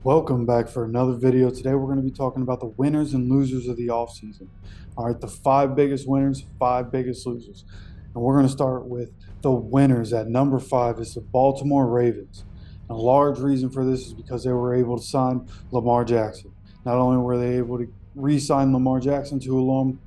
Welcome back for another video. Today we're going to be talking about the winners and losers of the offseason. All right, the five biggest winners, five biggest losers. And we're going to start with the winners. At number five is the Baltimore Ravens. And a large reason for this is because they were able to sign Lamar Jackson. Not only were they able to re-sign Lamar Jackson to a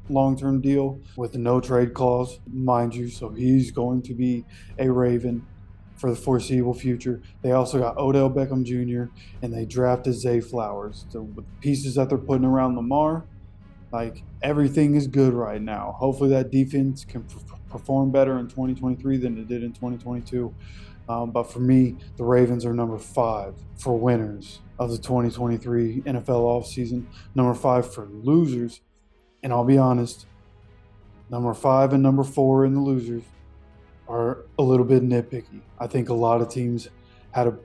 long-term deal with no trade clause, mind you, so he's going to be a Raven for the foreseeable future. They also got Odell Beckham Jr. and they drafted Zay Flowers. So with the pieces that they're putting around Lamar, like everything is good right now. Hopefully that defense can perform better in 2023 than it did in 2022. But for me, the Ravens are number five for winners of the 2023 NFL offseason. Number five for losers. And I'll be honest, number five and number four in the losers are a little bit nitpicky. I think a lot of teams had a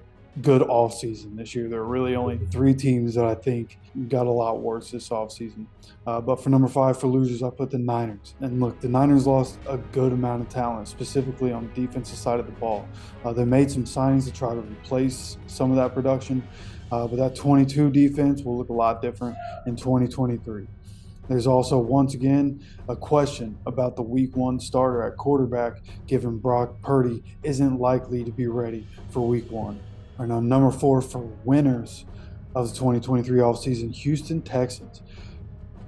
good offseason this year. There are really only three teams that I think got a lot worse this offseason. But for number five for losers, I put the Niners. And look, the Niners lost a good amount of talent, specifically on the defensive side of the ball. They made some signings to try to replace some of that production, but that 22 defense will look a lot different in 2023. There's also, once again, a question about the week one starter at quarterback, given Brock Purdy isn't likely to be ready for week one. All right, now, number four for winners of the 2023 offseason, Houston Texans.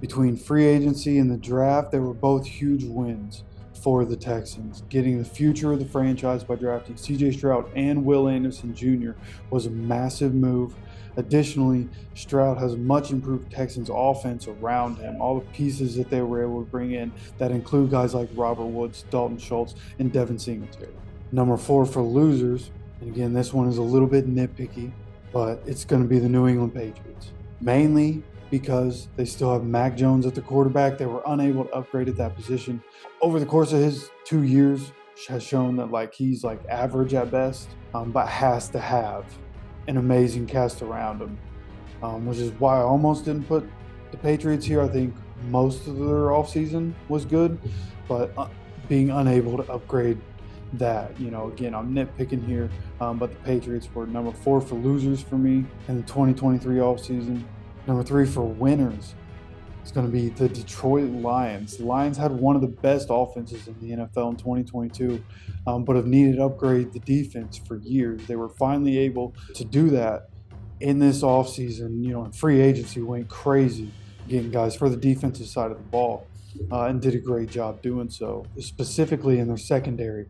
Between free agency and the draft, they were both huge wins for the Texans. Getting the future of the franchise by drafting CJ Stroud and Will Anderson Jr. was a massive move. Additionally, Stroud has much improved Texans offense around him. All the pieces that they were able to bring in that include guys like Robert Woods, Dalton Schultz, and Devin Singletary. Number four for losers, and again, this one is a little bit nitpicky, but it's going to be the New England Patriots. Mainly because they still have Mac Jones at the quarterback. They were unable to upgrade at that position. Over the course of his 2 years, has shown that he's average at best, but has to have an amazing cast around him, which is why I almost didn't put the Patriots here. I think most of their offseason was good, but being unable to upgrade that, again, I'm nitpicking here, but the Patriots were number four for losers for me in the 2023 offseason. Number three for winners, it's going to be the Detroit Lions. The Lions had one of the best offenses in the NFL in 2022, but have needed to upgrade the defense for years. They were finally able to do that in this offseason. And free agency went crazy getting guys for the defensive side of the ball, and did a great job doing so, specifically in their secondary.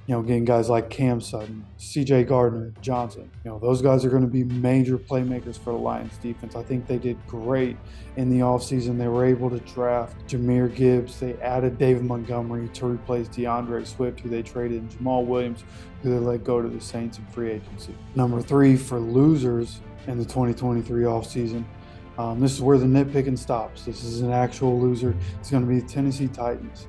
Getting guys like Cam Sutton, C.J. Gardner Johnson. Those guys are going to be major playmakers for the Lions defense. I think they did great in the offseason. They were able to draft Jahmyr Gibbs. They added David Montgomery to replace DeAndre Swift, who they traded, and Jamal Williams, who they let go to the Saints in free agency. Number three for losers in the 2023 offseason. This is where the nitpicking stops. This is an actual loser. It's going to be the Tennessee Titans.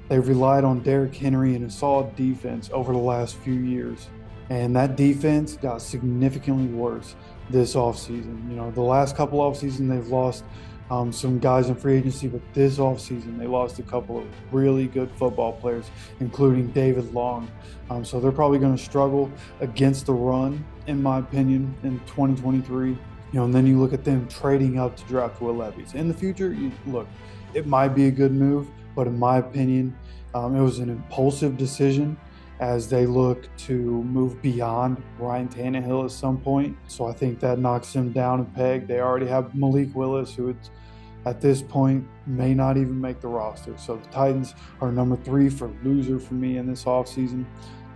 They've relied on Derrick Henry and a solid defense over the last few years, and that defense got significantly worse this offseason. The last couple offseasons they've lost some guys in free agency, but this offseason they lost a couple of really good football players, including David Long. So they're probably going to struggle against the run, in my opinion, in 2023. And then you look at them trading up to draft Will Levis. In the future, it might be a good move, but in my opinion, it was an impulsive decision as they look to move beyond Ryan Tannehill at some point. So I think that knocks them down a peg. They already have Malik Willis, who at this point may not even make the roster. So the Titans are number three for loser for me in this offseason.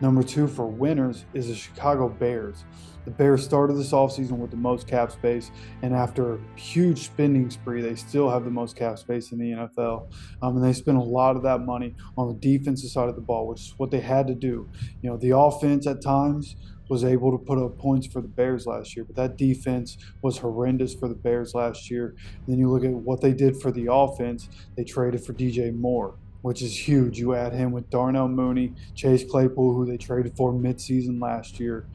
Number two for winners is the Chicago Bears. The Bears started this offseason with the most cap space, and after a huge spending spree, they still have the most cap space in the NFL. And they spent a lot of that money on the defensive side of the ball, which is what they had to do. The offense at times was able to put up points for the Bears last year, but that defense was horrendous for the Bears last year. And then you look at what they did for the offense. They traded for DJ Moore, which is huge. You add him with Darnell Mooney, Chase Claypool, who they traded for midseason last year.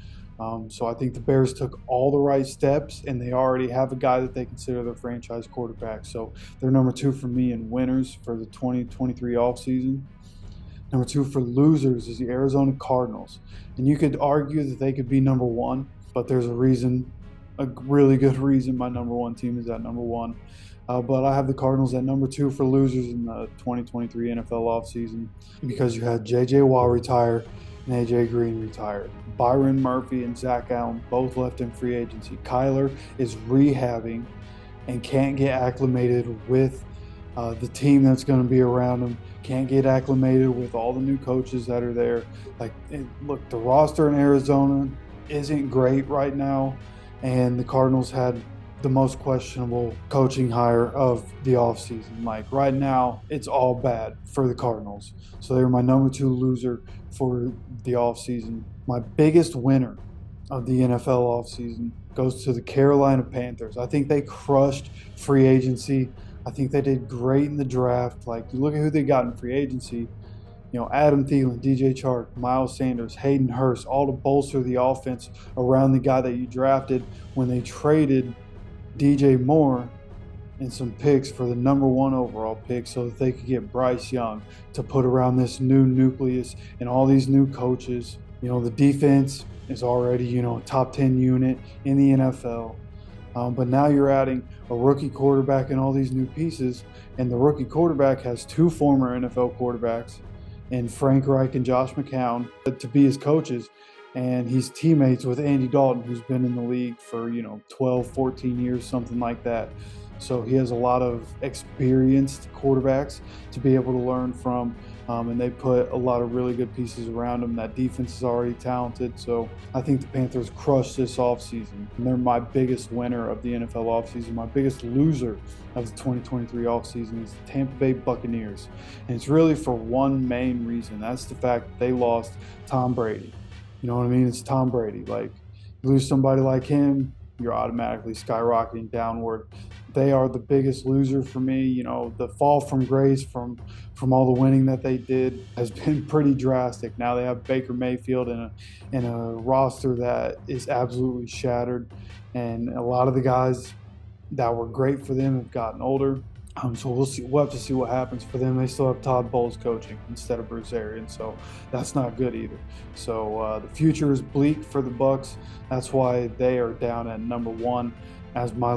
So I think the Bears took all the right steps, and they already have a guy that they consider their franchise quarterback. So they're number two for me in winners for the 2023 offseason. Number two for losers is the Arizona Cardinals. And you could argue that they could be number one, but there's a reason a really good reason my number one team is at number one. But I have the Cardinals at number two for losers in the 2023 NFL offseason because you had J.J. Watt retire and A.J. Green retire. Byron Murphy and Zach Allen both left in free agency. Kyler is rehabbing and can't get acclimated with the team that's going to be around him, can't get acclimated with all the new coaches that are there. Look, the roster in Arizona isn't great right now, and the Cardinals had the most questionable coaching hire of the offseason. Like right now, it's all bad for the Cardinals. So they're my number two loser for the offseason. My biggest winner of the NFL offseason goes to the Carolina Panthers. I think they crushed free agency. I think they did great in the draft. Like, you look at who they got in free agency, Adam Thielen, DJ Chark, Miles Sanders, Hayden Hurst, all to bolster the offense around the guy that you drafted when they traded DJ Moore and some picks for the number one overall pick so that they could get Bryce Young to put around this new nucleus and all these new coaches. The defense is already, a top 10 unit in the NFL. But now you're adding a rookie quarterback and all these new pieces. And the rookie quarterback has two former NFL quarterbacks and Frank Reich and Josh McCown to be his coaches. And he's teammates with Andy Dalton, who's been in the league for, 12, 14 years, something like that. So he has a lot of experienced quarterbacks to be able to learn from. And they put a lot of really good pieces around him. That defense is already talented. So I think the Panthers crushed this offseason. And they're my biggest winner of the NFL offseason. My biggest loser of the 2023 offseason is the Tampa Bay Buccaneers. And it's really for one main reason. That's the fact that they lost Tom Brady. You know what I mean? It's Tom Brady. Like, you lose somebody like him, you're automatically skyrocketing downward. They are the biggest loser for me. The fall from grace from all the winning that they did has been pretty drastic. Now they have Baker Mayfield in a roster that is absolutely shattered, and a lot of the guys that were great for them have gotten older. So we'll see. We'll have to see what happens for them. They still have Todd Bowles coaching instead of Bruce Arians, so that's not good either. So the future is bleak for the Bucs. That's why they are down at number one as my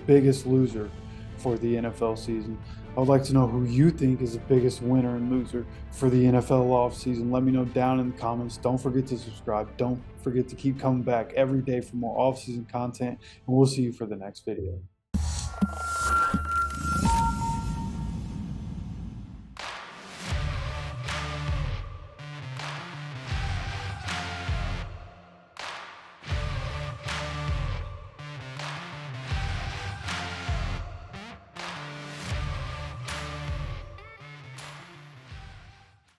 biggest loser for the NFL season. I would like to know who you think is the biggest winner and loser for the NFL offseason. Let me know down in the comments. Don't forget to subscribe. Don't forget to keep coming back every day for more offseason content, and we'll see you for the next video.